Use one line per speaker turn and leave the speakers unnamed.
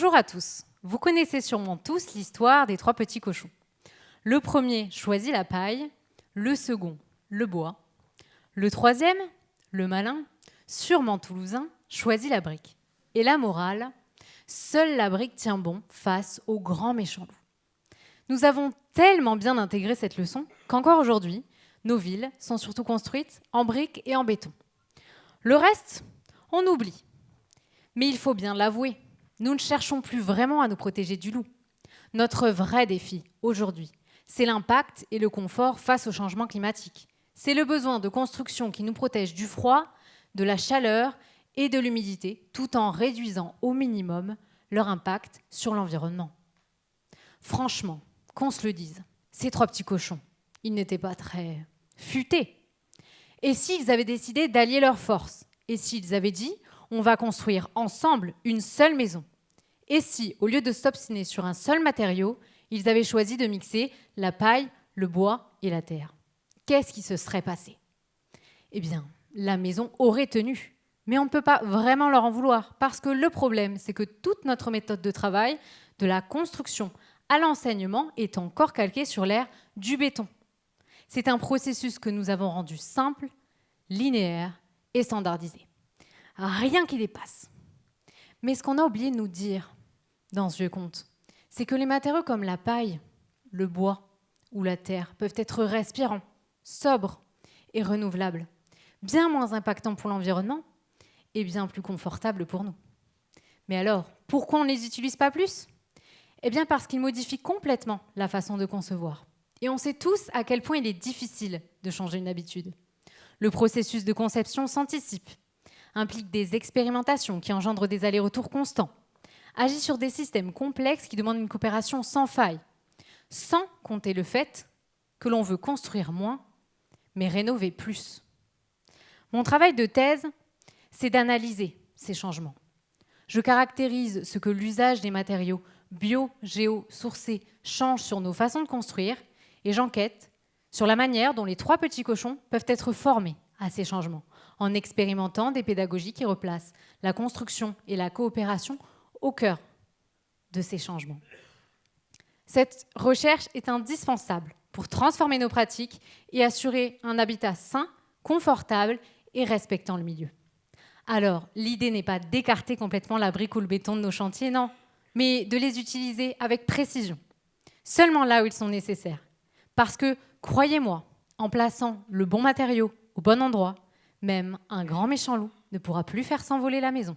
Bonjour à tous. Vous connaissez sûrement tous l'histoire des trois petits cochons. Le premier choisit la paille, le second le bois, le troisième, le malin, sûrement toulousain, choisit la brique. Et la morale, seule la brique tient bon face au grand méchant loup. Nous avons tellement bien intégré cette leçon qu'encore aujourd'hui, nos villes sont surtout construites en briques et en béton. Le reste, on oublie. Mais il faut bien l'avouer, nous ne cherchons plus vraiment à nous protéger du loup. Notre vrai défi, aujourd'hui, c'est l'impact et le confort face au changement climatique. C'est le besoin de construction qui nous protège du froid, de la chaleur et de l'humidité, tout en réduisant au minimum leur impact sur l'environnement. Franchement, qu'on se le dise, ces trois petits cochons, ils n'étaient pas très futés. Et s'ils avaient décidé d'allier leurs forces? Et s'ils avaient dit « on va construire ensemble une seule maison » ? Et si, au lieu de s'obstiner sur un seul matériau, ils avaient choisi de mixer la paille, le bois et la terre? Qu'est-ce qui se serait passé? Eh bien, la maison aurait tenu. Mais on ne peut pas vraiment leur en vouloir, parce que le problème, c'est que toute notre méthode de travail, de la construction à l'enseignement, est encore calquée sur l'ère du béton. C'est un processus que nous avons rendu simple, linéaire et standardisé. Rien qui dépasse. Mais ce qu'on a oublié de nous dire dans ce vieux conte, c'est que les matériaux comme la paille, le bois ou la terre peuvent être respirants, sobres et renouvelables, bien moins impactants pour l'environnement et bien plus confortables pour nous. Mais alors, pourquoi on ne les utilise pas plus? Eh bien parce qu'ils modifient complètement la façon de concevoir. Et on sait tous à quel point il est difficile de changer une habitude. Le processus de conception s'anticipe, implique des expérimentations qui engendrent des allers-retours constants, agit sur des systèmes complexes qui demandent une coopération sans faille, sans compter le fait que l'on veut construire moins, mais rénover plus. Mon travail de thèse, c'est d'analyser ces changements. Je caractérise ce que l'usage des matériaux bio-géo-sourcés change sur nos façons de construire et j'enquête sur la manière dont les trois petits cochons peuvent être formés à ces changements, en expérimentant des pédagogies qui replacent la construction et la coopération au cœur de ces changements. Cette recherche est indispensable pour transformer nos pratiques et assurer un habitat sain, confortable et respectant le milieu. Alors, l'idée n'est pas d'écarter complètement la brique ou le béton de nos chantiers, non, mais de les utiliser avec précision, seulement là où ils sont nécessaires. Parce que, croyez-moi, en plaçant le bon matériau au bon endroit, même un grand méchant loup ne pourra plus faire s'envoler la maison.